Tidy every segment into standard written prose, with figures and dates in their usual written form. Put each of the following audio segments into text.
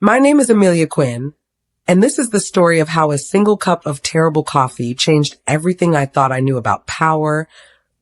My name is Amelia Quinn, and this is the story of how a single cup of terrible coffee changed everything I thought I knew about power,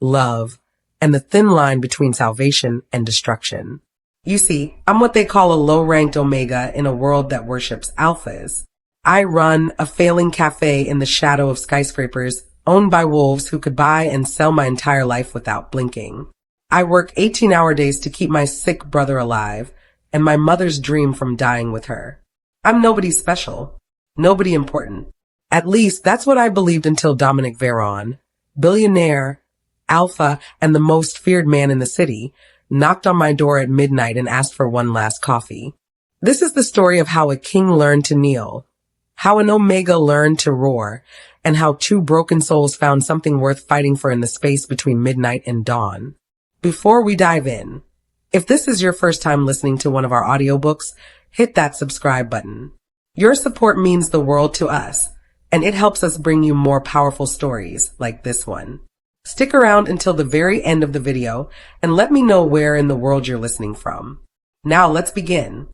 love, and the thin line between salvation and destruction. You see, I'm what they call a low-ranked omega in a world that worships alphas. I run a failing cafe in the shadow of skyscrapers owned by wolves who could buy and sell my entire life without blinking. I work 18-hour days to keep my sick brother alive and my mother's dream from dying with her. I'm nobody special, nobody important. At least that's what I believed until Dominic Veron, billionaire, alpha, and the most feared man in the city, knocked on my door at midnight and asked for one last coffee. This is the story of how a king learned to kneel, how an omega learned to roar, and how two broken souls found something worth fighting for in the space between midnight and dawn. Before we dive in, if this is your first time listening to one of our audiobooks, hit that subscribe button. Your support means the world to us, and it helps us bring you more powerful stories like this one. Stick around until the very end of the video and let me know where in the world you're listening from. Now let's begin.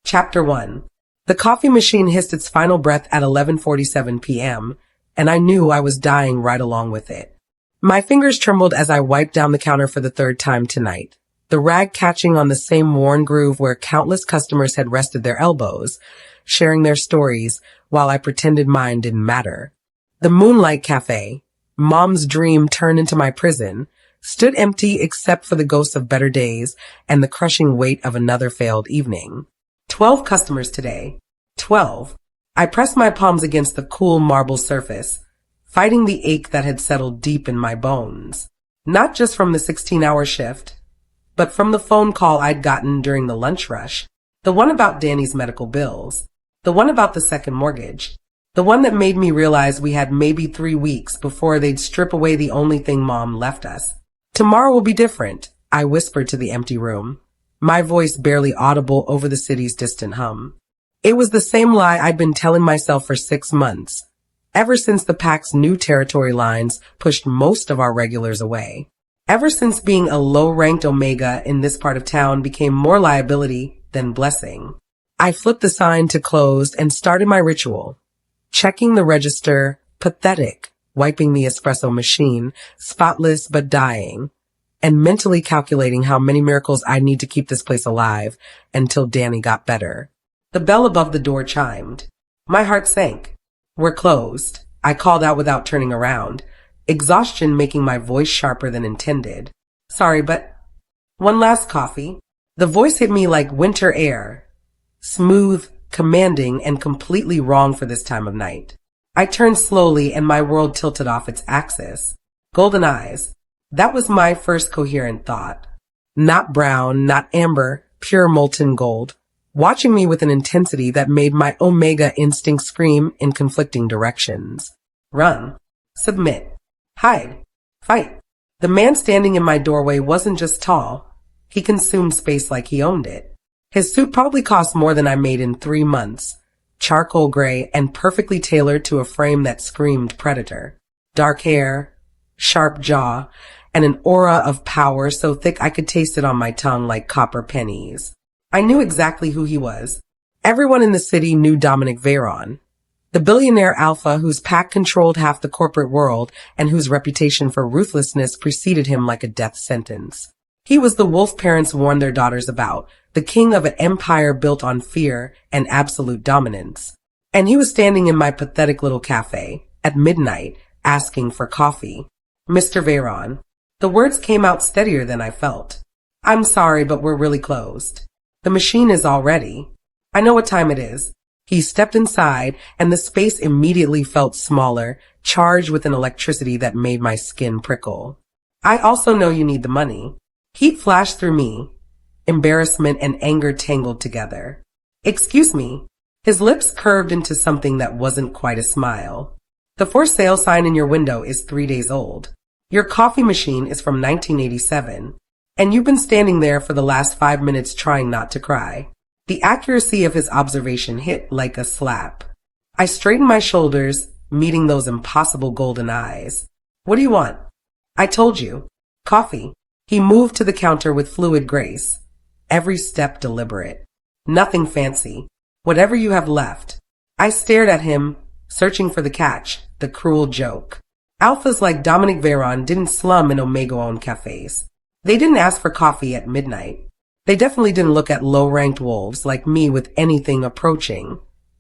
Chapter 1. The coffee machine hissed its final breath at 11:47 p.m., and I knew I was dying right along with it. My fingers trembled as I wiped down the counter for the third time tonight, the rag catching on the same worn groove where countless customers had rested their elbows, sharing their stories while I pretended mine didn't matter. The Moonlight Café, Mom's dream turned into my prison, stood empty except for the ghosts of better days and the crushing weight of another failed evening. 12 customers today. 12. I pressed my palms against the cool marble surface, fighting the ache that had settled deep in my bones. Not just from the 16-hour shift, but from the phone call I'd gotten during the lunch rush. The one about Danny's medical bills. The one about the second mortgage. The one that made me realize we had maybe 3 weeks before they'd strip away the only thing Mom left us. Tomorrow will be different, I whispered to the empty room, my voice barely audible over the city's distant hum. It was the same lie I'd been telling myself for 6 months, ever since the pack's new territory lines pushed most of our regulars away. Ever since being a low-ranked omega in this part of town became more liability than blessing. I flipped the sign to closed and started my ritual. Checking the register, pathetic, wiping the espresso machine, spotless but dying, and mentally calculating how many miracles I'd need to keep this place alive until Danny got better. The bell above the door chimed. My heart sank. We're closed, I called out without turning around, exhaustion making my voice sharper than intended. Sorry, but one last coffee. The voice hit me like winter air, smooth, commanding, and completely wrong for this time of night. I turned slowly and my world tilted off its axis. Golden eyes. That was my first coherent thought. Not brown, not amber, pure molten gold, watching me with an intensity that made my omega instinct scream in conflicting directions. Run. Submit. Hide. Fight. The man standing in my doorway wasn't just tall. He consumed space like he owned it. His suit probably cost more than I made in 3 months. Charcoal gray and perfectly tailored to a frame that screamed predator. Dark hair, sharp jaw, and an aura of power so thick I could taste it on my tongue like copper pennies. I knew exactly who he was. Everyone in the city knew Dominic Veron, the billionaire alpha whose pack controlled half the corporate world and whose reputation for ruthlessness preceded him like a death sentence. He was the wolf parents warned their daughters about, the king of an empire built on fear and absolute dominance. And he was standing in my pathetic little cafe at midnight asking for coffee. Mr. Veron. The words came out steadier than I felt. I'm sorry, but we're really closed. The machine is all ready. I know what time it is. He stepped inside and the space immediately felt smaller, charged with an electricity that made my skin prickle. I also know you need the money. Heat flashed through me. Embarrassment and anger tangled together. Excuse me. His lips curved into something that wasn't quite a smile. The for sale sign in your window is 3 days old. Your coffee machine is from 1987. And you've been standing there for the last 5 minutes trying not to cry. The accuracy of his observation hit like a slap. I straightened my shoulders, meeting those impossible golden eyes. What do you want? I told you. Coffee. He moved to the counter with fluid grace, every step deliberate. Nothing fancy, Whatever you have left. I stared at him, searching for the catch, the cruel joke. Alphas like Dominic Veron didn't slum in Omega-owned cafes. They didn't ask for coffee at midnight. They definitely didn't look at low-ranked wolves like me with anything approaching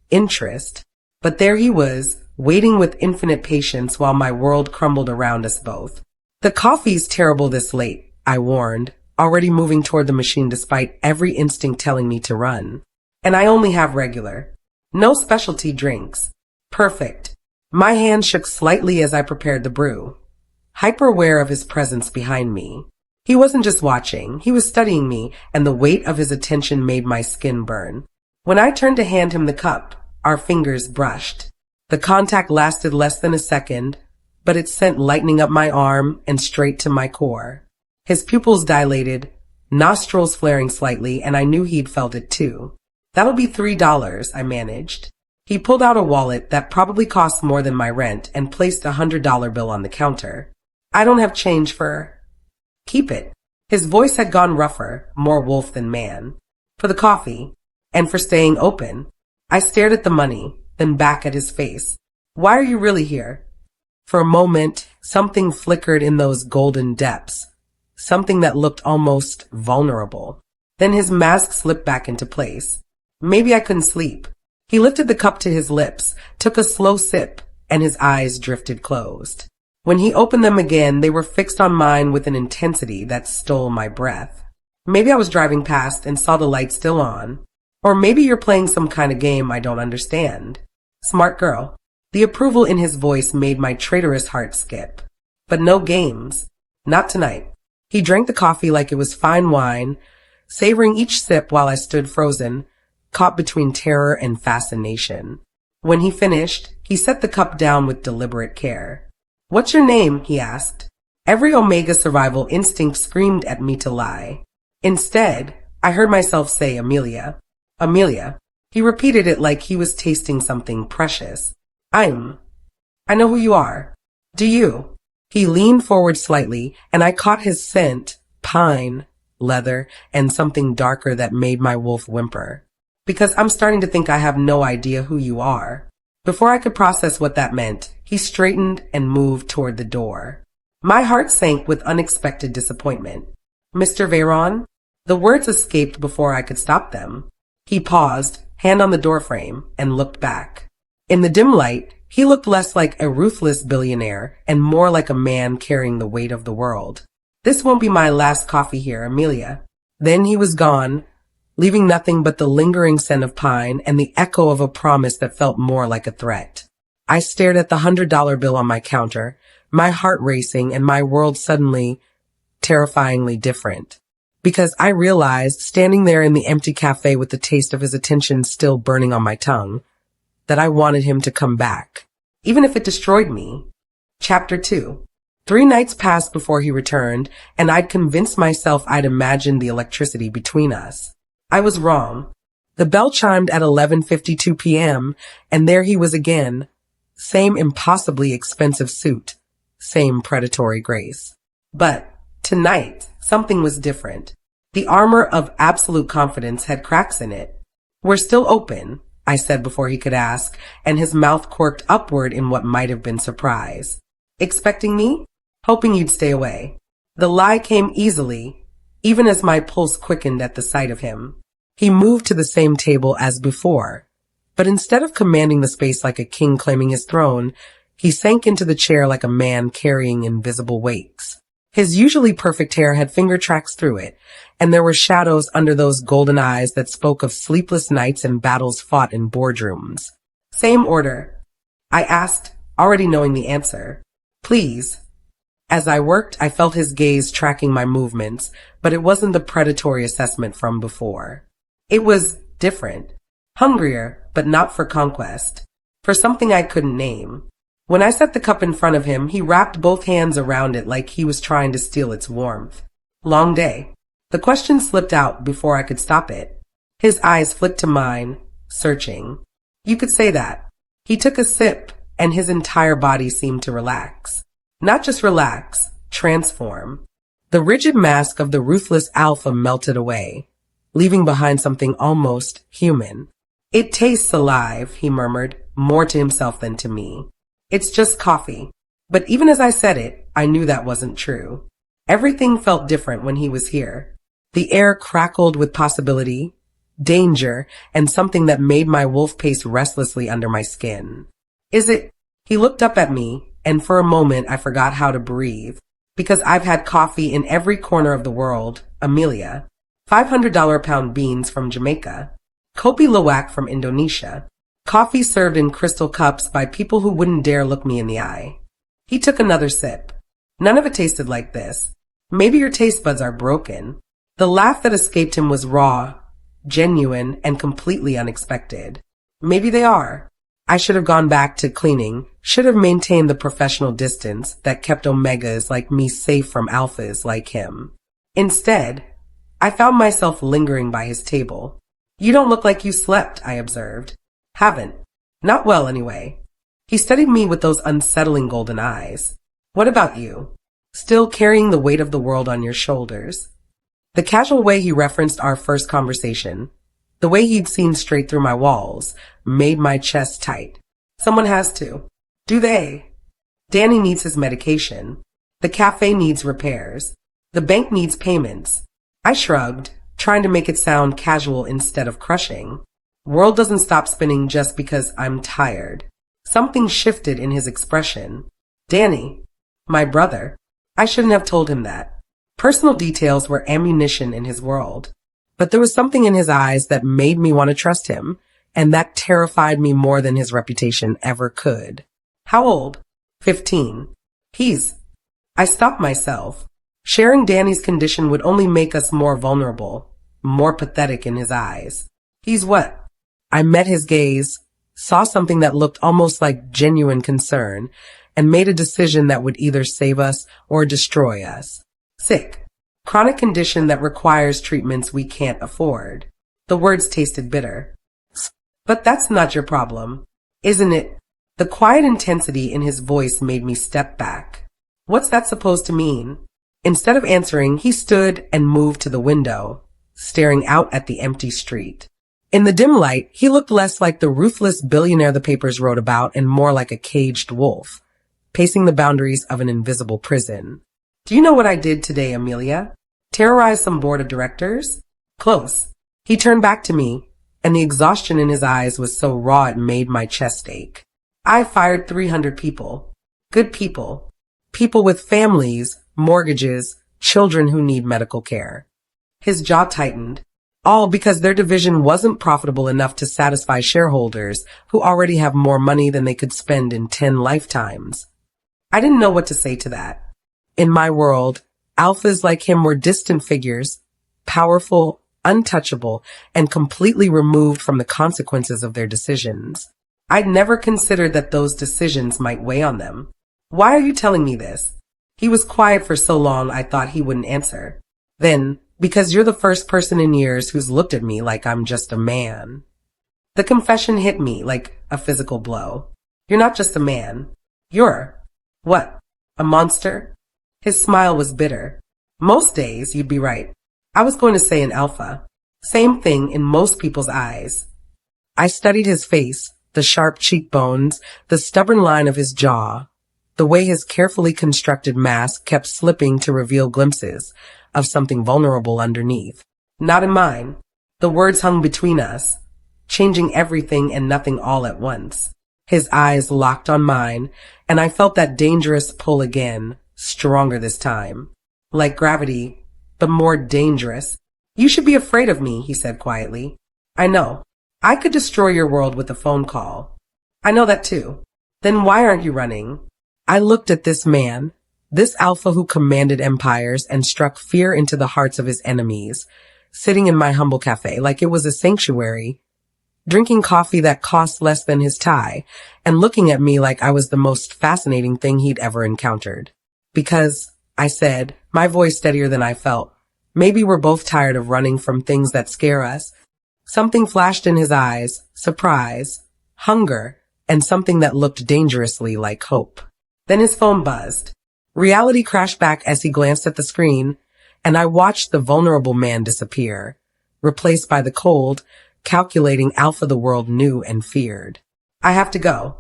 interest. But there he was, waiting with infinite patience while my world crumbled around us both. The coffee's terrible this late, I warned, already moving toward the machine despite every instinct telling me to run. And I only have regular. No specialty drinks. Perfect. My hand shook slightly as I prepared the brew, hyper aware of his presence behind me. He wasn't just watching, he was studying me, and the weight of his attention made my skin burn. When I turned to hand him the cup, our fingers brushed. The contact lasted less than a second, but it sent lightning up my arm and straight to my core. His pupils dilated, nostrils flaring slightly, and I knew he'd felt it too. That'll be $3, I managed. He pulled out a wallet that probably cost more than my rent and placed a $100 bill on the counter. I don't have change for... Keep it. His voice had gone rougher, more wolf than man. For the coffee, and for staying open. I stared at the money, then back at his face. Why are you really here? For a moment, something flickered in those golden depths. Something that looked almost vulnerable. Then his mask slipped back into place. Maybe I couldn't sleep. He lifted the cup to his lips, took a slow sip, and his eyes drifted closed. When he opened them again, they were fixed on mine with an intensity that stole my breath. Maybe I was driving past and saw the light still on. Or maybe you're playing some kind of game I don't understand. Smart girl. The approval in his voice made my traitorous heart skip. But no games. Not tonight. He drank the coffee like it was fine wine, savoring each sip while I stood frozen, caught between terror and fascination. When he finished, he set the cup down with deliberate care. What's your name? He asked. Every Omega survival instinct screamed at me to lie. Instead, I heard myself say Amelia. Amelia. He repeated it like he was tasting something precious. I know who you are. Do you? He leaned forward slightly, and I caught his scent, pine, leather, and something darker that made my wolf whimper. Because I'm starting to think I have no idea who you are. Before I could process what that meant, he straightened and moved toward the door. My heart sank with unexpected disappointment. Mr. Veron? The words escaped before I could stop them. He paused, hand on the doorframe, and looked back. In the dim light, he looked less like a ruthless billionaire and more like a man carrying the weight of the world. This won't be my last coffee here, Amelia. Then he was gone, leaving nothing but the lingering scent of pine and the echo of a promise that felt more like a threat. I stared at the $100 bill on my counter, my heart racing and my world suddenly terrifyingly different. Because I realized, standing there in the empty cafe with the taste of his attention still burning on my tongue, that I wanted him to come back, even if it destroyed me. Chapter 2. 3 nights passed before he returned, and I'd convinced myself I'd imagined the electricity between us. I was wrong. The bell chimed at 11:52 p.m., and there he was again. Same impossibly expensive suit. Same predatory grace. But tonight, something was different. The armor of absolute confidence had cracks in it. We're still open, I said before he could ask, and his mouth quirked upward in what might have been surprise. Expecting me? Hoping you'd stay away. The lie came easily, even as my pulse quickened at the sight of him. He moved to the same table as before, but instead of commanding the space like a king claiming his throne, he sank into the chair like a man carrying invisible weights. His usually perfect hair had finger tracks through it, and there were shadows under those golden eyes that spoke of sleepless nights and battles fought in boardrooms. Same order, I asked, already knowing the answer. Please. As I worked, I felt his gaze tracking my movements, but it wasn't the predatory assessment from before. It was different. Hungrier, but not for conquest. For something I couldn't name. When I set the cup in front of him, he wrapped both hands around it like he was trying to steal its warmth. Long day. The question slipped out before I could stop it. His eyes flicked to mine, searching. You could say that. He took a sip, and his entire body seemed to relax. Not just relax, transform. The rigid mask of the ruthless alpha melted away, leaving behind something almost human. It tastes alive, he murmured, more to himself than to me. It's just coffee. But even as I said it, I knew that wasn't true. Everything felt different when he was here. The air crackled with possibility, danger, and something that made my wolf pace restlessly under my skin. Is it? He looked up at me, and for a moment I forgot how to breathe. Because I've had coffee in every corner of the world, Amelia. $500 pound beans from Jamaica. Kopi Luwak from Indonesia. Coffee served in crystal cups by people who wouldn't dare look me in the eye. He took another sip. None of it tasted like this. Maybe your taste buds are broken. The laugh that escaped him was raw, genuine, and completely unexpected. Maybe they are. I should have gone back to cleaning, should have maintained the professional distance that kept omegas like me safe from alphas like him. Instead, I found myself lingering by his table. You don't look like you slept, I observed. Haven't. Not well, anyway. He studied me with those unsettling golden eyes. What about you? Still carrying the weight of the world on your shoulders? The casual way he referenced our first conversation, the way he'd seen straight through my walls, made my chest tight. Someone has to. Do they? Danny needs his medication. The cafe needs repairs. The bank needs payments. I shrugged, trying to make it sound casual instead of crushing. World doesn't stop spinning just because I'm tired. Something shifted in his expression. Danny, my brother. I shouldn't have told him that. Personal details were ammunition in his world. But there was something in his eyes that made me want to trust him, and that terrified me more than his reputation ever could. How old? 15. I stopped myself. Sharing Danny's condition would only make us more vulnerable, more pathetic in his eyes. He's what? I met his gaze, saw something that looked almost like genuine concern, and made a decision that would either save us or destroy us. Sick. Chronic condition that requires treatments we can't afford. The words tasted bitter. But that's not your problem, isn't it? The quiet intensity in his voice made me step back. What's that supposed to mean? Instead of answering, he stood and moved to the window, staring out at the empty street. In the dim light, he looked less like the ruthless billionaire the papers wrote about and more like a caged wolf, pacing the boundaries of an invisible prison. Do you know what I did today, Amelia? Terrorize some board of directors? Close. He turned back to me, and the exhaustion in his eyes was so raw it made my chest ache. I fired 300 people. Good people. People with families, mortgages, children who need medical care. His jaw tightened. All because their division wasn't profitable enough to satisfy shareholders who already have more money than they could spend in 10 lifetimes. I didn't know what to say to that. In my world, alphas like him were distant figures, powerful, untouchable, and completely removed from the consequences of their decisions. I'd never considered that those decisions might weigh on them. Why are you telling me this? He was quiet for so long I thought he wouldn't answer. Then, because you're the first person in years who's looked at me like I'm just a man. The confession hit me like a physical blow. You're not just a man. You're, what, a monster? His smile was bitter. Most days, you'd be right. I was going to say an alpha. Same thing in most people's eyes. I studied his face, the sharp cheekbones, the stubborn line of his jaw, the way his carefully constructed mask kept slipping to reveal glimpses of something vulnerable underneath. Not in mine. The words hung between us, changing everything and nothing all at once. His eyes locked on mine, and I felt that dangerous pull again, stronger this time. Like gravity, but more dangerous. You should be afraid of me, he said quietly. I know. I could destroy your world with a phone call. I know that too. Then why aren't you running? I looked at this man, this alpha who commanded empires and struck fear into the hearts of his enemies, sitting in my humble cafe like it was a sanctuary, drinking coffee that cost less than his tie, and looking at me like I was the most fascinating thing he'd ever encountered. Because, I said, my voice steadier than I felt, maybe we're both tired of running from things that scare us. Something flashed in his eyes, surprise, hunger, and something that looked dangerously like hope. Then his phone buzzed. Reality crashed back as he glanced at the screen, and I watched the vulnerable man disappear, replaced by the cold, calculating alpha the world knew and feared. I have to go.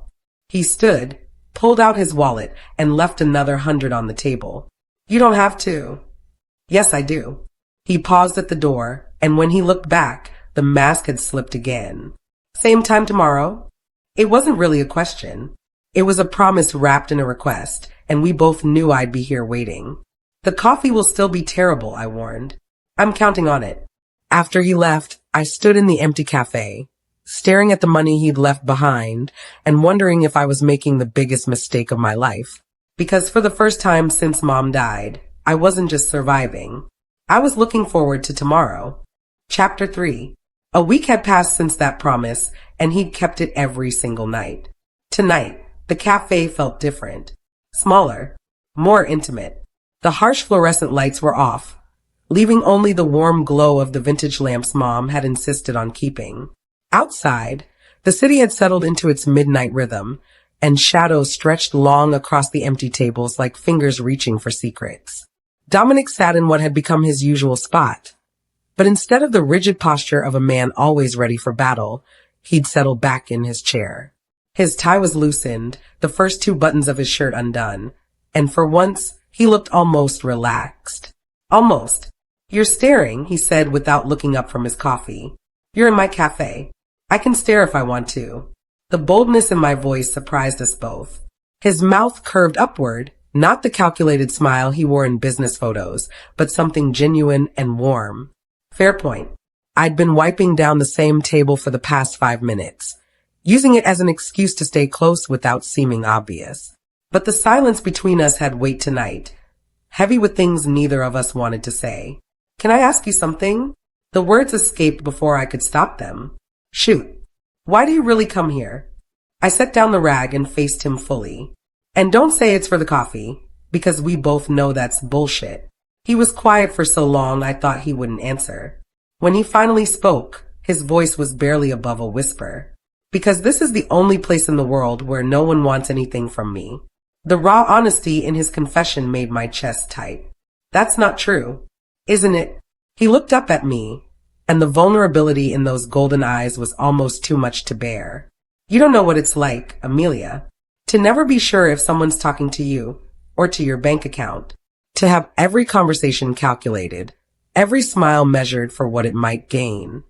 He stood, pulled out his wallet, and left another 100 on the table. You don't have to. Yes, I do. He paused at the door, and when he looked back, the mask had slipped again. Same time tomorrow? It wasn't really a question. It was a promise wrapped in a request, and we both knew I'd be here waiting. The coffee will still be terrible, I warned. I'm counting on it. After he left, I stood in the empty cafe, staring at the money he'd left behind and wondering if I was making the biggest mistake of my life. Because for the first time since Mom died, I wasn't just surviving. I was looking forward to tomorrow. Chapter 3. A week had passed since that promise, and he'd kept it every single night. Tonight, the cafe felt different. Smaller. More intimate. The harsh fluorescent lights were off, leaving only the warm glow of the vintage lamps Mom had insisted on keeping. Outside, the city had settled into its midnight rhythm, and shadows stretched long across the empty tables like fingers reaching for secrets. Dominic sat in what had become his usual spot, but instead of the rigid posture of a man always ready for battle, he'd settled back in his chair. His tie was loosened, the first 2 buttons of his shirt undone, and for once, he looked almost relaxed. Almost. You're staring, he said without looking up from his coffee. You're in my cafe. I can stare if I want to. The boldness in my voice surprised us both. His mouth curved upward, not the calculated smile he wore in business photos, but something genuine and warm. Fair point. I'd been wiping down the same table for the past 5 minutes, using it as an excuse to stay close without seeming obvious. But the silence between us had weight tonight, heavy with things neither of us wanted to say. Can I ask you something? The words escaped before I could stop them. Shoot. Why do you really come here? I set down the rag and faced him fully. And don't say it's for the coffee, because we both know that's bullshit. He was quiet for so long I thought he wouldn't answer. When he finally spoke, his voice was barely above a whisper. Because this is the only place in the world where no one wants anything from me. The raw honesty in his confession made my chest tight. That's not true, isn't it? He looked up at me, and the vulnerability in those golden eyes was almost too much to bear. You don't know what it's like, Amelia, to never be sure if someone's talking to you or to your bank account, to have every conversation calculated, every smile measured for what it might gain.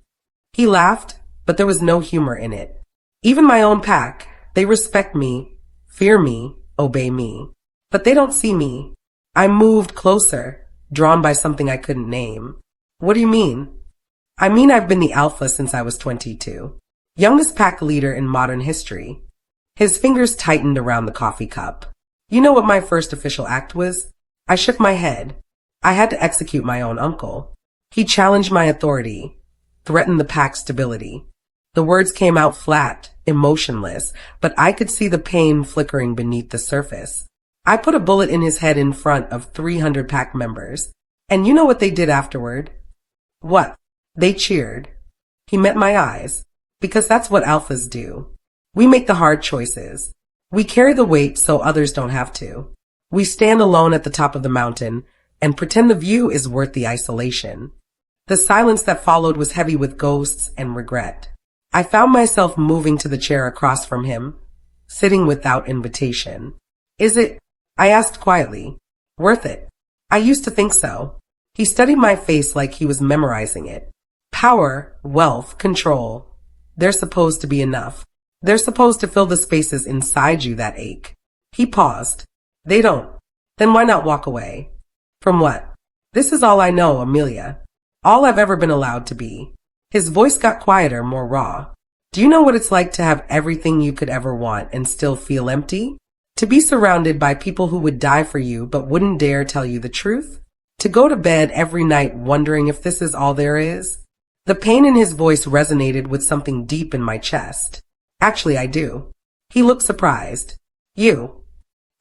He laughed, but there was no humor in it. Even my own pack, they respect me, fear me, obey me. But they don't see me. I moved closer, drawn by something I couldn't name. What do you mean? I mean I've been the alpha since I was 22. Youngest pack leader in modern history. His fingers tightened around the coffee cup. You know what my first official act was? I shook my head. I had to execute my own uncle. He challenged my authority, threatened the pack's stability. The words came out flat, emotionless, but I could see the pain flickering beneath the surface. I put a bullet in his head in front of 300 pack members. And you know what they did afterward? What? They cheered. He met my eyes, because that's what alphas do. We make the hard choices. We carry the weight so others don't have to. We stand alone at the top of the mountain and pretend the view is worth the isolation. The silence that followed was heavy with ghosts and regret. I found myself moving to the chair across from him, sitting without invitation. Is it, I asked quietly, worth it? I used to think so. He studied my face like he was memorizing it. Power, wealth, control. They're supposed to be enough. They're supposed to fill the spaces inside you that ache. He paused. They don't. Then why not walk away? From what? This is all I know, Amelia. All I've ever been allowed to be. His voice got quieter, more raw. Do you know what it's like to have everything you could ever want and still feel empty? To be surrounded by people who would die for you but wouldn't dare tell you the truth? To go to bed every night wondering if this is all there is? The pain in his voice resonated with something deep in my chest. Actually, I do. He looked surprised. You.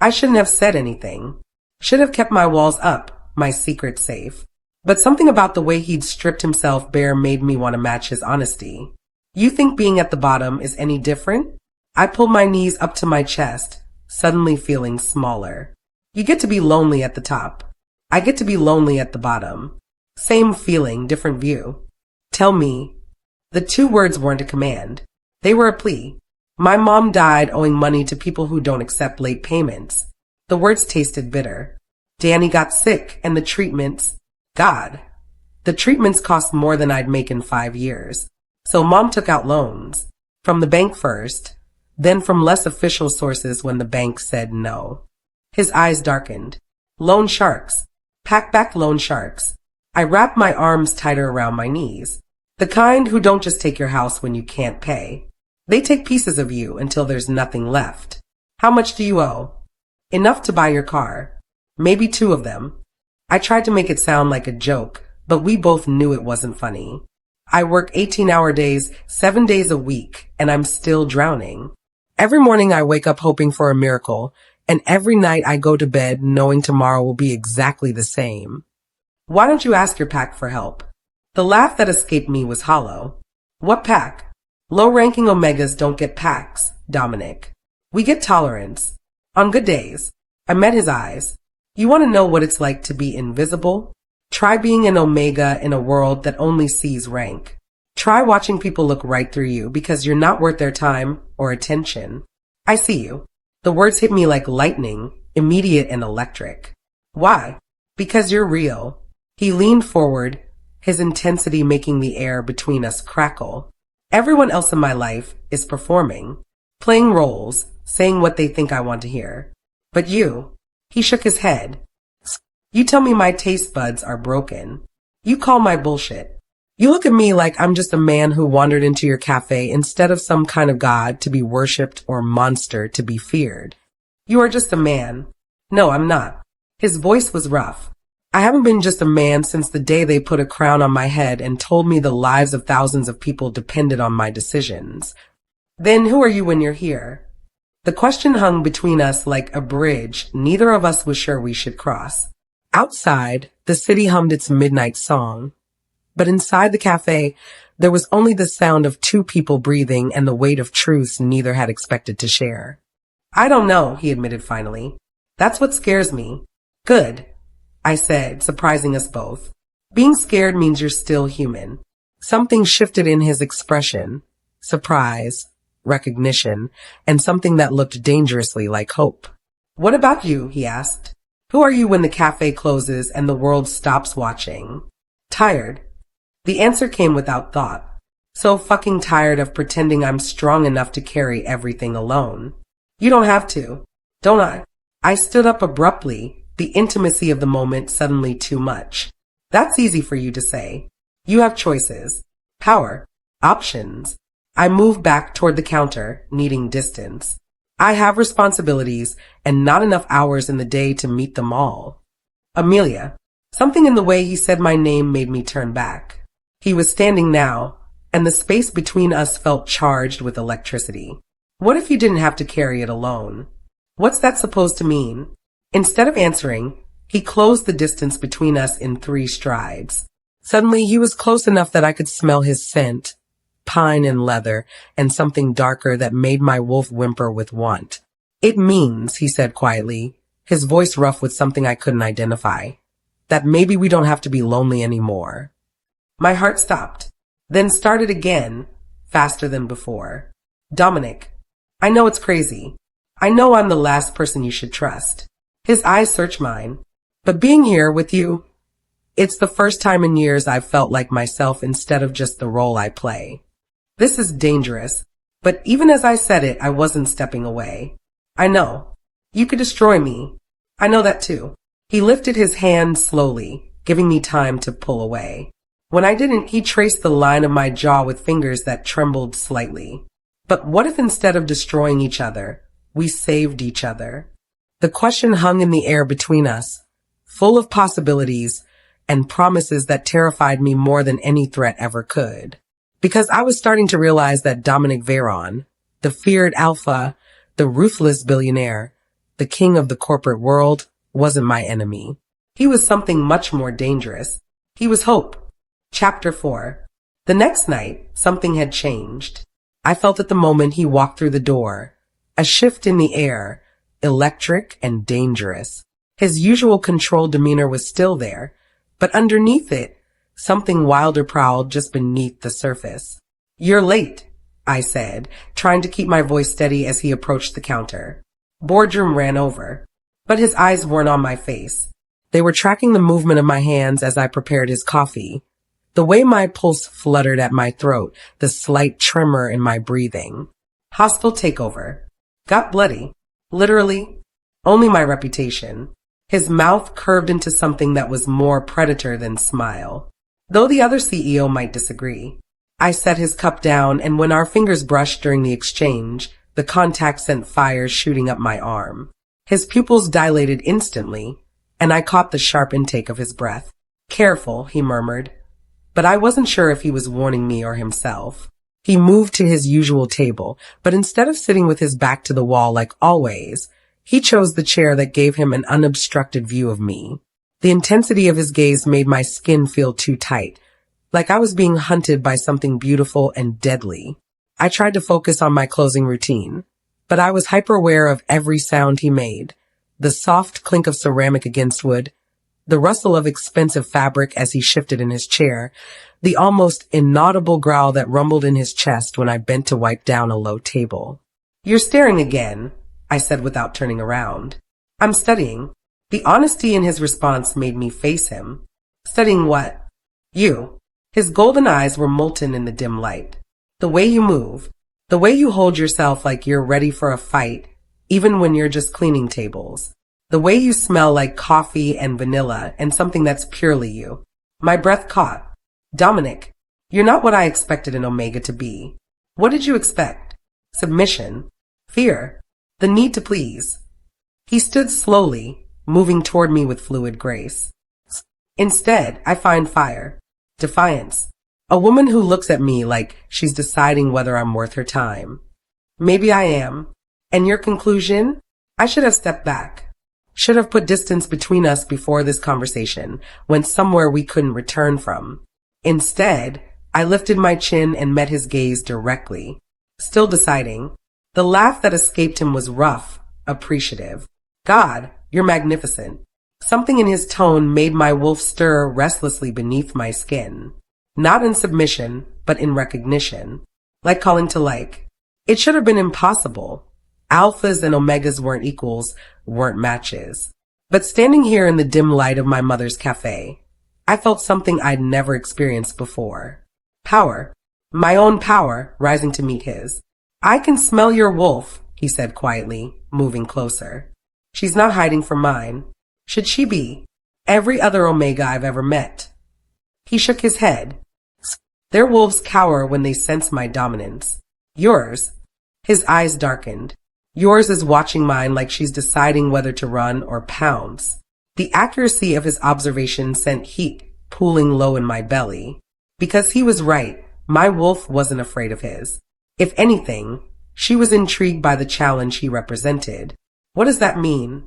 I shouldn't have said anything. Should have kept my walls up, my secret safe. But something about the way he'd stripped himself bare made me want to match his honesty. You think being at the bottom is any different? I pulled my knees up to my chest, suddenly feeling smaller. You get to be lonely at the top. I get to be lonely at the bottom. Same feeling, different view. Tell me. The two words weren't a command. They were a plea. My mom died owing money to people who don't accept late payments. The words tasted bitter. Danny got sick, and the treatments... God. The treatments cost more than I'd make in 5 years. So Mom took out loans. From the bank first, then from less official sources when the bank said no. His eyes darkened. Loan sharks. Pack back loan sharks. I wrapped my arms tighter around my knees. The kind who don't just take your house when you can't pay. They take pieces of you until there's nothing left. How much do you owe? Enough to buy your car. Maybe 2 of them. I tried to make it sound like a joke, but we both knew it wasn't funny. I work 18-hour days, 7 days a week, and I'm still drowning. Every morning I wake up hoping for a miracle, and every night I go to bed knowing tomorrow will be exactly the same. Why don't you ask your pack for help? The laugh that escaped me was hollow. What pack? Low-ranking Omegas don't get packs, Dominic. We get tolerance. On good days. I met his eyes. You want to know what it's like to be invisible? Try being an Omega in a world that only sees rank. Try watching people look right through you because you're not worth their time or attention. I see you. The words hit me like lightning, immediate and electric. Why? Because you're real. He leaned forward, his intensity making the air between us crackle. Everyone else in my life is performing, playing roles, saying what they think I want to hear. But you, he shook his head. You tell me my taste buds are broken. You call my bullshit. You look at me like I'm just a man who wandered into your cafe instead of some kind of god to be worshipped or monster to be feared. You are just a man. No, I'm not. His voice was rough. I haven't been just a man since the day they put a crown on my head and told me the lives of thousands of people depended on my decisions. Then who are you when you're here? The question hung between us like a bridge neither of us was sure we should cross. Outside, the city hummed its midnight song. But inside the cafe, there was only the sound of 2 people breathing and the weight of truths neither had expected to share. I don't know, he admitted finally. That's what scares me. Good, I said, surprising us both. Being scared means you're still human. Something shifted in his expression. Surprise, recognition, and something that looked dangerously like hope. What about you? He asked. Who are you when the cafe closes and the world stops watching? Tired. The answer came without thought. So fucking tired of pretending I'm strong enough to carry everything alone. You don't have to. Don't I? I stood up abruptly, the intimacy of the moment suddenly too much. That's easy for you to say. You have choices. Power. Options. I moved back toward the counter, needing distance. I have responsibilities and not enough hours in the day to meet them all. Amelia. Something in the way he said my name made me turn back. He was standing now, and the space between us felt charged with electricity. What if you didn't have to carry it alone? What's that supposed to mean? Instead of answering, he closed the distance between us in 3 strides. Suddenly, he was close enough that I could smell his scent, pine and leather, and something darker that made my wolf whimper with want. It means, he said quietly, his voice rough with something I couldn't identify, that maybe we don't have to be lonely anymore. My heart stopped, then started again, faster than before. Dominic, I know it's crazy. I know I'm the last person you should trust. His eyes searched mine. But being here with you, it's the first time in years I've felt like myself instead of just the role I play. This is dangerous, but even as I said it, I wasn't stepping away. I know. You could destroy me. I know that too. He lifted his hand slowly, giving me time to pull away. When I didn't, he traced the line of my jaw with fingers that trembled slightly. But what if instead of destroying each other, we saved each other? The question hung in the air between us, full of possibilities and promises that terrified me more than any threat ever could. Because I was starting to realize that Dominic Veron, the feared alpha, the ruthless billionaire, the king of the corporate world, wasn't my enemy. He was something much more dangerous. He was hope. Chapter 4. The next night, something had changed. I felt at the moment he walked through the door. A shift in the air, electric and dangerous. His usual controlled demeanor was still there, but underneath it, something wilder prowled just beneath the surface. You're late, I said, trying to keep my voice steady as he approached the counter. Boardroom ran over, but his eyes weren't on my face. They were tracking the movement of my hands as I prepared his coffee. The way my pulse fluttered at my throat, the slight tremor in my breathing. Hostile takeover. Got bloody. Literally. Only my reputation. His mouth curved into something that was more predator than smile. Though the other CEO might disagree. I set his cup down, and when our fingers brushed during the exchange, the contact sent fire shooting up my arm. His pupils dilated instantly, and I caught the sharp intake of his breath. Careful, he murmured. But I wasn't sure if he was warning me or himself. He moved to his usual table, but instead of sitting with his back to the wall like always, he chose the chair that gave him an unobstructed view of me. The intensity of his gaze made my skin feel too tight, like I was being hunted by something beautiful and deadly. I tried to focus on my closing routine, but I was hyper-aware of every sound he made. The soft clink of ceramic against wood, the rustle of expensive fabric as he shifted in his chair, the almost inaudible growl that rumbled in his chest when I bent to wipe down a low table. You're staring again, I said without turning around. I'm studying. The honesty in his response made me face him. Studying what? You. His golden eyes were molten in the dim light. The way you move, the way you hold yourself like you're ready for a fight, even when you're just cleaning tables. The way you smell like coffee and vanilla and something that's purely you. My breath caught. Dominic, you're not what I expected an Omega to be. What did you expect? Submission. Fear. The need to please. He stood slowly, moving toward me with fluid grace. Instead, I find fire. Defiance. A woman who looks at me like she's deciding whether I'm worth her time. Maybe I am. And your conclusion? I should have stepped back. Should have put distance between us before this conversation, went somewhere we couldn't return from. Instead, I lifted my chin and met his gaze directly. Still deciding. The laugh that escaped him was rough, appreciative. God, you're magnificent. Something in his tone made my wolf stir restlessly beneath my skin. Not in submission, but in recognition. Like calling to like. It should have been impossible. Alphas and omegas weren't equals, weren't matches. But standing here in the dim light of my mother's cafe, I felt something I'd never experienced before. Power. My own power, rising to meet his. I can smell your wolf, he said quietly, moving closer. She's not hiding from mine. Should she be? Every other Omega I've ever met. He shook his head. Their wolves cower when they sense my dominance. Yours. His eyes darkened. Yours is watching mine like she's deciding whether to run or pounce. The accuracy of his observation sent heat pooling low in my belly. Because he was right, my wolf wasn't afraid of his. If anything, she was intrigued by the challenge he represented. What does that mean?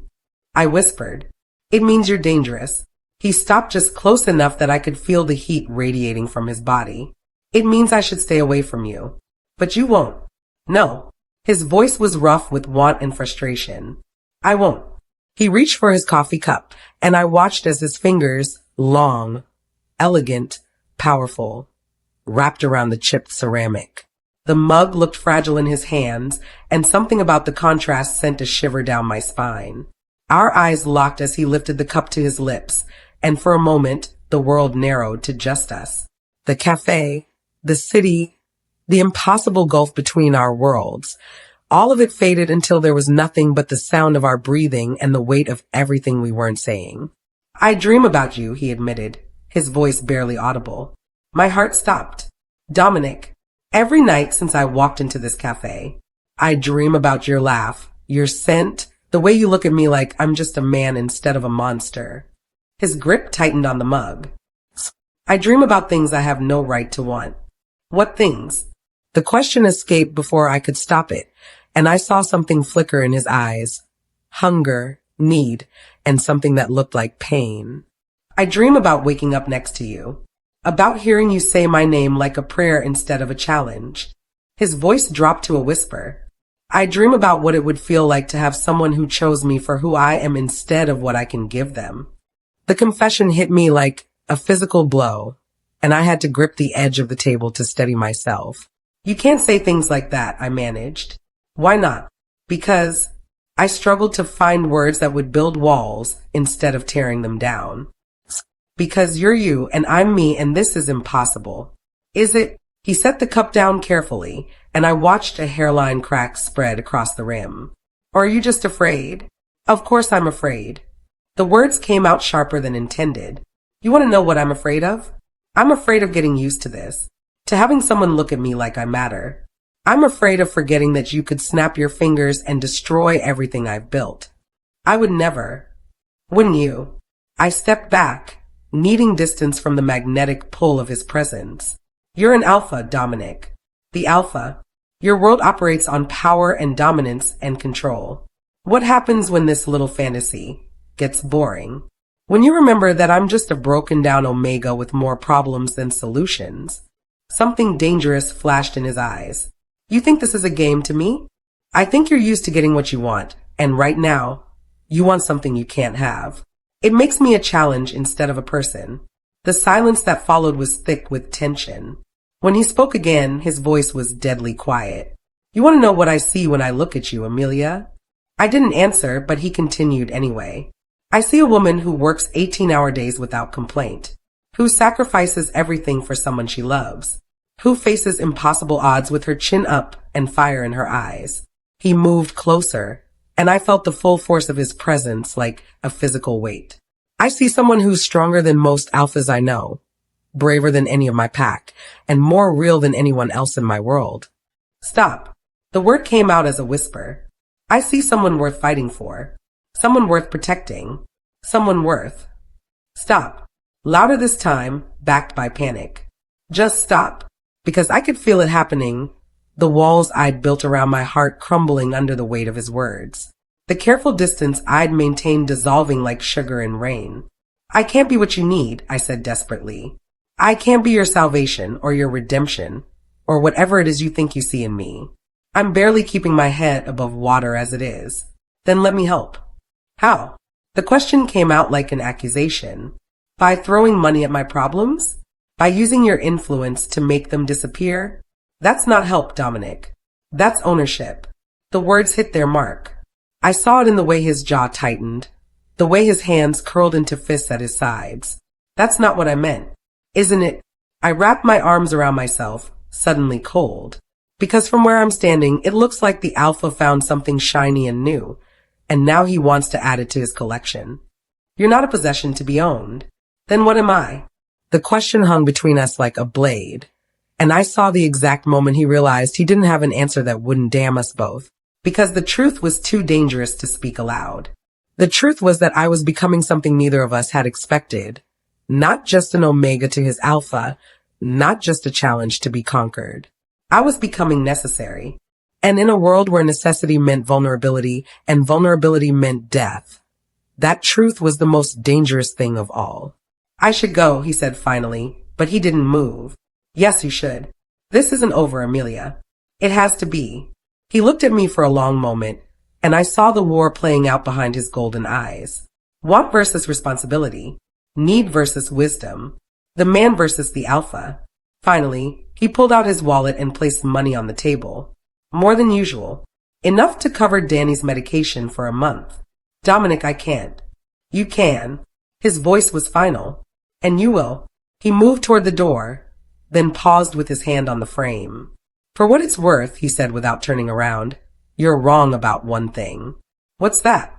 I whispered. It means you're dangerous. He stopped just close enough that I could feel the heat radiating from his body. It means I should stay away from you. But you won't. No. His voice was rough with want and frustration. I won't. He reached for his coffee cup, and I watched as his fingers, long, elegant, powerful, wrapped around the chipped ceramic. The mug looked fragile in his hands, and something about the contrast sent a shiver down my spine. Our eyes locked as he lifted the cup to his lips, and for a moment, the world narrowed to just us. The cafe, the city, the impossible gulf between our worlds. All of it faded until there was nothing but the sound of our breathing and the weight of everything we weren't saying. I dream about you, he admitted, his voice barely audible. My heart stopped. Dominic, every night since I walked into this cafe, I dream about your laugh, your scent, the way you look at me like I'm just a man instead of a monster. His grip tightened on the mug. I dream about things I have no right to want. What things? The question escaped before I could stop it, and I saw something flicker in his eyes. Hunger, need, and something that looked like pain. I dream about waking up next to you. About hearing you say my name like a prayer instead of a challenge. His voice dropped to a whisper. I dream about what it would feel like to have someone who chose me for who I am instead of what I can give them. The confession hit me like a physical blow, and I had to grip the edge of the table to steady myself. You can't say things like that, I managed. Why not? Because I struggled to find words that would build walls instead of tearing them down. Because you're you and I'm me and this is impossible. Is it? He set the cup down carefully and I watched a hairline crack spread across the rim. Or are you just afraid? Of course I'm afraid. The words came out sharper than intended. You want to know what I'm afraid of? I'm afraid of getting used to this. To having someone look at me like I matter. I'm afraid of forgetting that you could snap your fingers and destroy everything I've built. I would never. Wouldn't you? I stepped back, needing distance from the magnetic pull of his presence. You're an alpha, Dominic. The alpha. Your world operates on power and dominance and control. What happens when this little fantasy gets boring? When you remember that I'm just a broken down omega with more problems than solutions. Something dangerous flashed in his eyes. You think this is a game to me? I think you're used to getting what you want, and right now, you want something you can't have. It makes me a challenge instead of a person. The silence that followed was thick with tension. When he spoke again, his voice was deadly quiet. You want to know what I see when I look at you, Amelia? I didn't answer, but he continued anyway. I see a woman who works 18-hour days without complaint, who sacrifices everything for someone she loves, who faces impossible odds with her chin up and fire in her eyes. He moved closer, and I felt the full force of his presence like a physical weight. I see someone who's stronger than most alphas I know, braver than any of my pack, and more real than anyone else in my world. Stop. The word came out as a whisper. I see someone worth fighting for, someone worth protecting, someone worth. Stop. Louder this time, backed by panic. Just stop. Because I could feel it happening, the walls I'd built around my heart crumbling under the weight of his words. The careful distance I'd maintained dissolving like sugar in rain. I can't be what you need, I said desperately. I can't be your salvation or your redemption or whatever it is you think you see in me. I'm barely keeping my head above water as it is. Then let me help. How? The question came out like an accusation. By throwing money at my problems? By using your influence to make them disappear? That's not help, Dominic. That's ownership. The words hit their mark. I saw it in the way his jaw tightened, the way his hands curled into fists at his sides. That's not what I meant. Isn't it? I wrapped my arms around myself, suddenly cold. Because from where I'm standing, it looks like the alpha found something shiny and new, and now he wants to add it to his collection. You're not a possession to be owned. Then what am I? The question hung between us like a blade, and I saw the exact moment he realized he didn't have an answer that wouldn't damn us both, because the truth was too dangerous to speak aloud. The truth was that I was becoming something neither of us had expected, not just an omega to his alpha, not just a challenge to be conquered. I was becoming necessary, and in a world where necessity meant vulnerability and vulnerability meant death, that truth was the most dangerous thing of all. I should go, he said finally, but he didn't move. Yes, you should. This isn't over, Amelia. It has to be. He looked at me for a long moment, and I saw the war playing out behind his golden eyes. Want versus responsibility. Need versus wisdom. The man versus the alpha. Finally, he pulled out his wallet and placed money on the table. More than usual. Enough to cover Danny's medication for a month. Dominic, I can't. You can. His voice was final. And you will. He moved toward the door, then paused with his hand on the frame. For what it's worth, he said without turning around, you're wrong about one thing. What's that?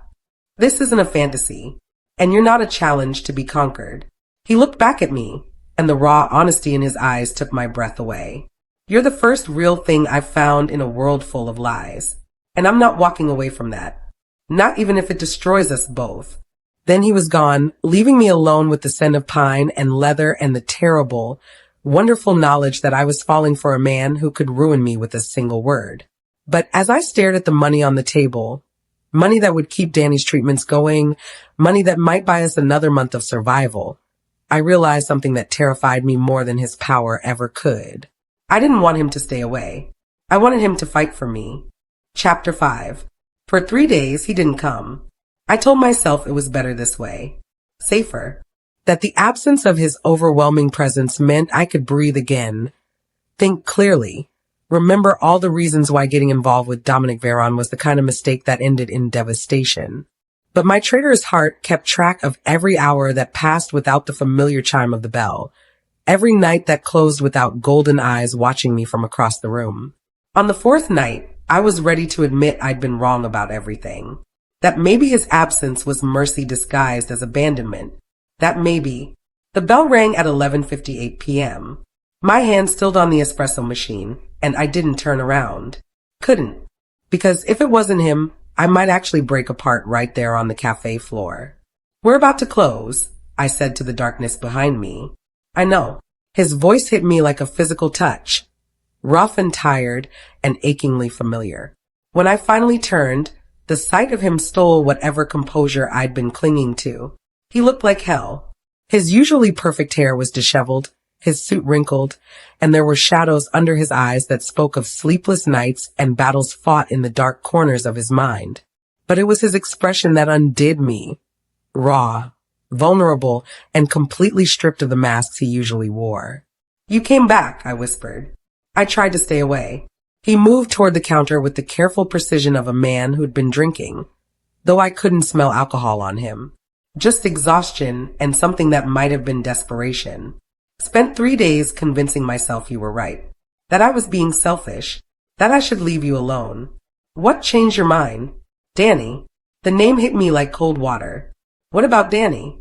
This isn't a fantasy, and you're not a challenge to be conquered. He looked back at me, and the raw honesty in his eyes took my breath away. You're the first real thing I've found in a world full of lies, and I'm not walking away from that. Not even if it destroys us both. Then he was gone, leaving me alone with the scent of pine and leather and the terrible, wonderful knowledge that I was falling for a man who could ruin me with a single word. But as I stared at the money on the table, money that would keep Danny's treatments going, money that might buy us another month of survival, I realized something that terrified me more than his power ever could. I didn't want him to stay away. I wanted him to fight for me. Chapter 5. For 3 days, he didn't come. I told myself it was better this way. Safer. That the absence of his overwhelming presence meant I could breathe again, think clearly, Remember all the reasons why getting involved with Dominic Veron was the kind of mistake that ended in devastation. But my traitorous heart kept track of every hour that passed without the familiar chime of the bell, every night that closed without golden eyes watching me from across the room. On the fourth night, I was ready to admit I'd been wrong about everything. That maybe his absence was mercy disguised as abandonment. That maybe. The bell rang at 11:58 p.m. My hand stilled on the espresso machine, and I didn't turn around. Couldn't. Because if it wasn't him, I might actually break apart right there on the cafe floor. "We're about to close," I said to the darkness behind me. I know. His voice hit me like a physical touch, rough and tired and achingly familiar. When I finally turned, the sight of him stole whatever composure I'd been clinging to. He looked like hell. His usually perfect hair was disheveled, his suit wrinkled, and there were shadows under his eyes that spoke of sleepless nights and battles fought in the dark corners of his mind. But it was his expression that undid me. Raw, vulnerable, and completely stripped of the masks he usually wore. "You came back," I whispered. I tried to stay away. He moved toward the counter with the careful precision of a man who'd been drinking, though I couldn't smell alcohol on him. Just exhaustion and something that might have been desperation. Spent 3 days convincing myself you were right. That I was being selfish. That I should leave you alone. What changed your mind? Danny. The name hit me like cold water. What about Danny?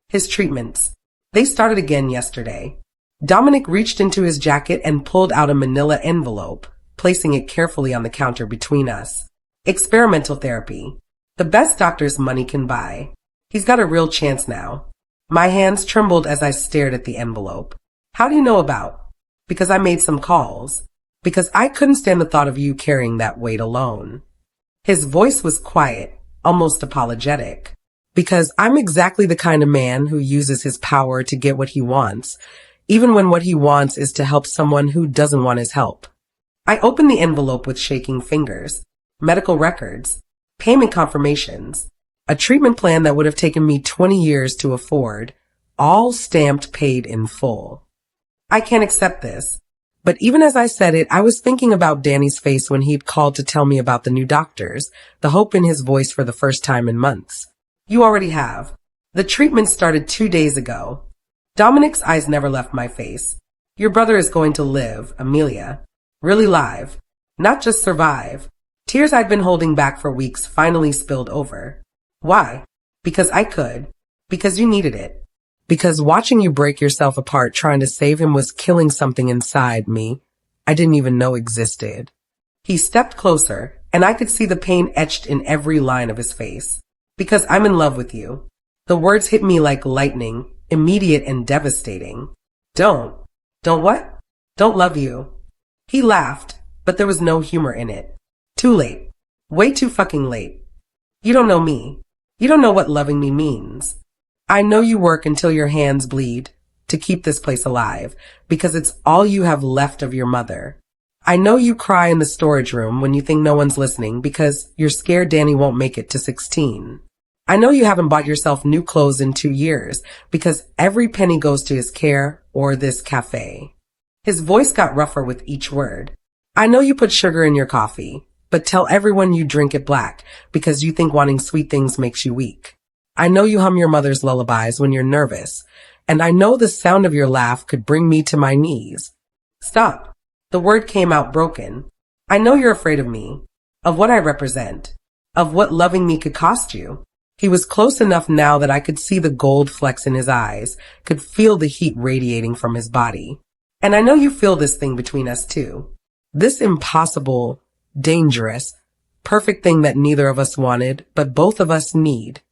His treatments. They started again yesterday. Dominic reached into his jacket and pulled out a manila envelope, placing it carefully on the counter between us. Experimental therapy. The best doctor's money can buy. He's got a real chance now. My hands trembled as I stared at the envelope. "How do you know about?" "Because I made some calls. Because I couldn't stand the thought of you carrying that weight alone." His voice was quiet, almost apologetic. Because I'm exactly the kind of man who uses his power to get what he wants, even when what he wants is to help someone who doesn't want his help. I opened the envelope with shaking fingers. Medical records, payment confirmations, a treatment plan that would have taken me 20 years to afford, all stamped paid in full. "I can't accept this." But even as I said it, I was thinking about Danny's face when he'd called to tell me about the new doctors, the hope in his voice for the first time in months. "You already have. The treatment started 2 days ago." Dominic's eyes never left my face. "Your brother is going to live, Amelia. Really live. Not just survive." Tears I'd been holding back for weeks finally spilled over. "Why?" "Because I could. Because you needed it. Because watching you break yourself apart trying to save him was killing something inside me I didn't even know existed." He stepped closer, and I could see the pain etched in every line of his face. "Because I'm in love with you." The words hit me like lightning, immediate and devastating. Don't what?" "Don't love you." He laughed, but there was no humor in it. "Too late. Way too fucking late. You don't know me. You don't know what loving me means. I know you work until your hands bleed to keep this place alive, because it's all you have left of your mother. I know you cry in the storage room when you think no one's listening because you're scared Danny won't make it to 16. I know you haven't bought yourself new clothes in 2 years because every penny goes to his care or this cafe. His voice got rougher with each word. I know you put sugar in your coffee, but tell everyone you drink it black because you think wanting sweet things makes you weak. I know you hum your mother's lullabies when you're nervous, and I know the sound of your laugh could bring me to my knees. Stop. The word came out broken. I know you're afraid of me, of what I represent, of what loving me could cost you. He was close enough now that I could see the gold flecks in his eyes, could feel the heat radiating from his body. And I know you feel this thing between us too. This impossible, dangerous, perfect thing that neither of us wanted, but both of us need.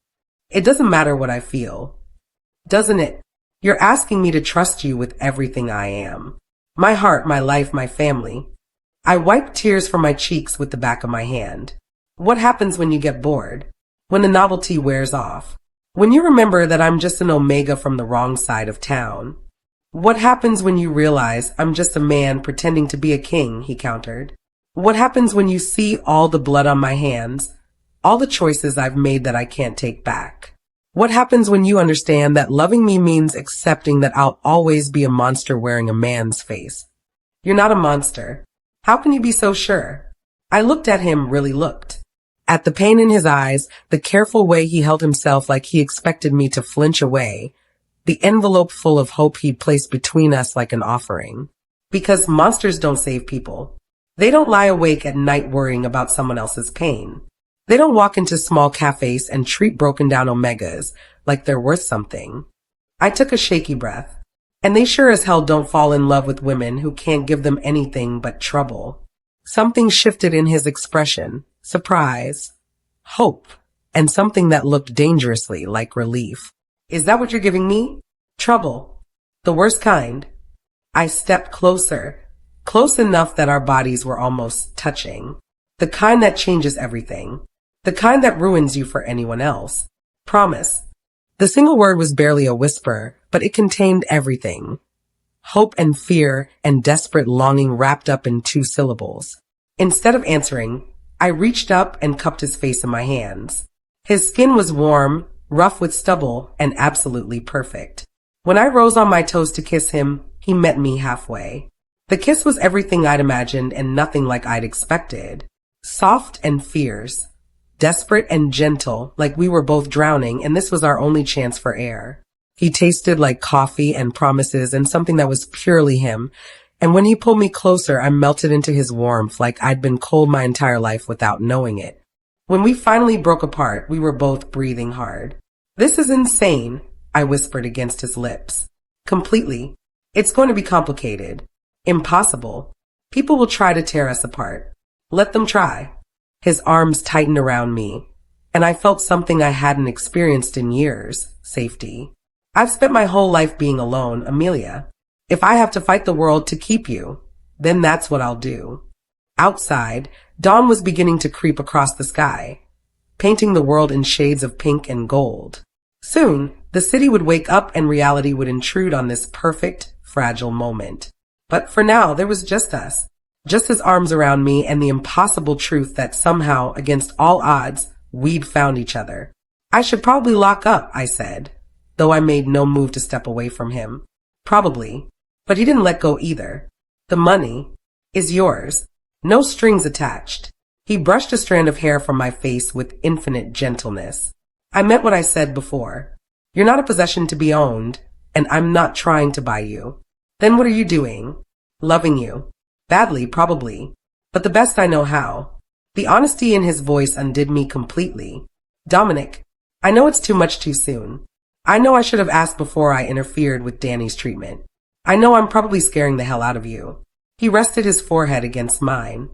It doesn't matter what I feel. Doesn't it? You're asking me to trust you with everything I am. My heart, my life, my family. I wiped tears from my cheeks with the back of my hand. What happens when you get bored? When the novelty wears off? When you remember that I'm just an omega from the wrong side of town? What happens when you realize I'm just a man pretending to be a king, he countered. What happens when you see all the blood on my hands, all the choices I've made that I can't take back? What happens when you understand that loving me means accepting that I'll always be a monster wearing a man's face? You're not a monster. How can you be so sure? I looked at him, really looked. At the pain in his eyes, the careful way he held himself like he expected me to flinch away, the envelope full of hope he'd placed between us like an offering. Because monsters don't save people. They don't lie awake at night worrying about someone else's pain. They don't walk into small cafes and treat broken down omegas like they're worth something. I took a shaky breath. And they sure as hell don't fall in love with women who can't give them anything but trouble. Something shifted in his expression. Surprise, hope, and something that looked dangerously like relief. Is that what you're giving me? Trouble. The worst kind. I stepped closer, close enough that our bodies were almost touching. The kind that changes everything. The kind that ruins you for anyone else. Promise. The single word was barely a whisper, but it contained everything. Hope and fear and desperate longing wrapped up in 2 syllables. Instead of answering, I reached up and cupped his face in my hands. His skin was warm, rough with stubble, and absolutely perfect. When I rose on my toes to kiss him, he met me halfway. The kiss was everything I'd imagined and nothing like I'd expected. Soft and fierce. Desperate and gentle, like we were both drowning and this was our only chance for air. He tasted like coffee and promises and something that was purely him. And when he pulled me closer, I melted into his warmth like I'd been cold my entire life without knowing it. When we finally broke apart, we were both breathing hard. This is insane, I whispered against his lips. Completely. It's going to be complicated. Impossible. People will try to tear us apart. Let them try. His arms tightened around me, and I felt something I hadn't experienced in years, safety. I've spent my whole life being alone, Amelia. If I have to fight the world to keep you, then that's what I'll do. Outside, dawn was beginning to creep across the sky, painting the world in shades of pink and gold. Soon, the city would wake up and reality would intrude on this perfect, fragile moment. But for now, there was just us. Just his arms around me and the impossible truth that somehow, against all odds, we'd found each other. I should probably lock up, I said, though I made no move to step away from him. Probably. But he didn't let go either. The money is yours. No strings attached. He brushed a strand of hair from my face with infinite gentleness. I meant what I said before. You're not a possession to be owned, and I'm not trying to buy you. Then what are you doing? Loving you. Badly, probably, but the best I know how. The honesty in his voice undid me completely. Dominic, I know it's too much too soon. I know I should have asked before I interfered with Danny's treatment. I know I'm probably scaring the hell out of you. He rested his forehead against mine.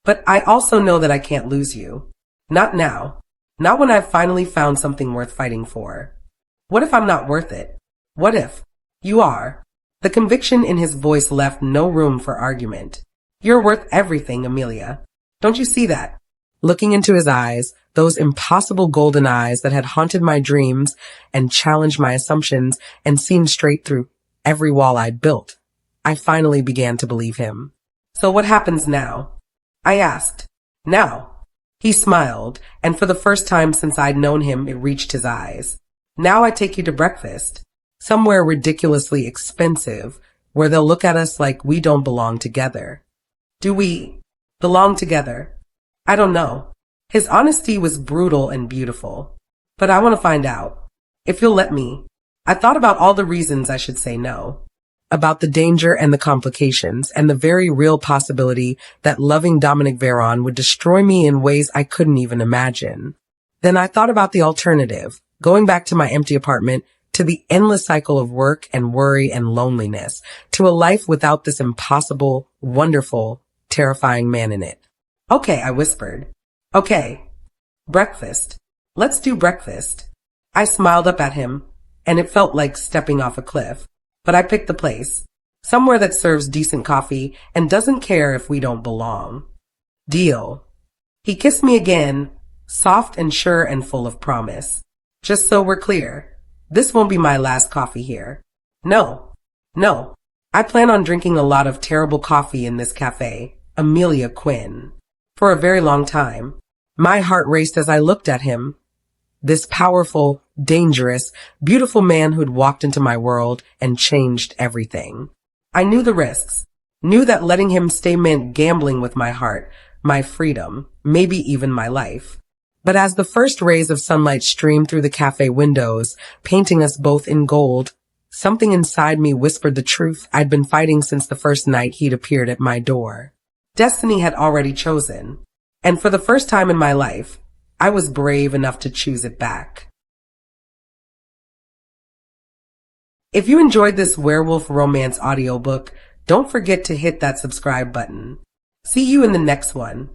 But I also know that I can't lose you. Not now. Not when I've finally found something worth fighting for. What if I'm not worth it? What if you are? The conviction in his voice left no room for argument. You're worth everything, Amelia. Don't you see that? Looking into his eyes, those impossible golden eyes that had haunted my dreams and challenged my assumptions and seen straight through every wall I'd built, I finally began to believe him. So what happens now? I asked. Now. He smiled, and for the first time since I'd known him, it reached his eyes. Now I take you to breakfast. Somewhere ridiculously expensive, where they'll look at us like we don't belong together. Do we belong together? I don't know. His honesty was brutal and beautiful. But I want to find out. If you'll let me. I thought about all the reasons I should say no. About the danger and the complications, and the very real possibility that loving Dominic Veron would destroy me in ways I couldn't even imagine. Then I thought about the alternative, going back to my empty apartment, to the endless cycle of work and worry and loneliness, to a life without this impossible, wonderful, terrifying man in it. Okay, I whispered. Okay. Breakfast. Let's do breakfast. I smiled up at him, and it felt like stepping off a cliff. But I picked the place. Somewhere that serves decent coffee and doesn't care if we don't belong. Deal. He kissed me again, soft and sure and full of promise. Just so we're clear. This won't be my last coffee here. No. I plan on drinking a lot of terrible coffee in this cafe, Amelia Quinn, for a very long time. My heart raced as I looked at him. This powerful, dangerous, beautiful man who'd walked into my world and changed everything. I knew the risks. Knew that letting him stay meant gambling with my heart, my freedom, maybe even my life. But as the first rays of sunlight streamed through the cafe windows, painting us both in gold, something inside me whispered the truth I'd been fighting since the first night he'd appeared at my door. Destiny had already chosen. And for the first time in my life, I was brave enough to choose it back. If you enjoyed this werewolf romance audiobook, don't forget to hit that subscribe button. See you in the next one.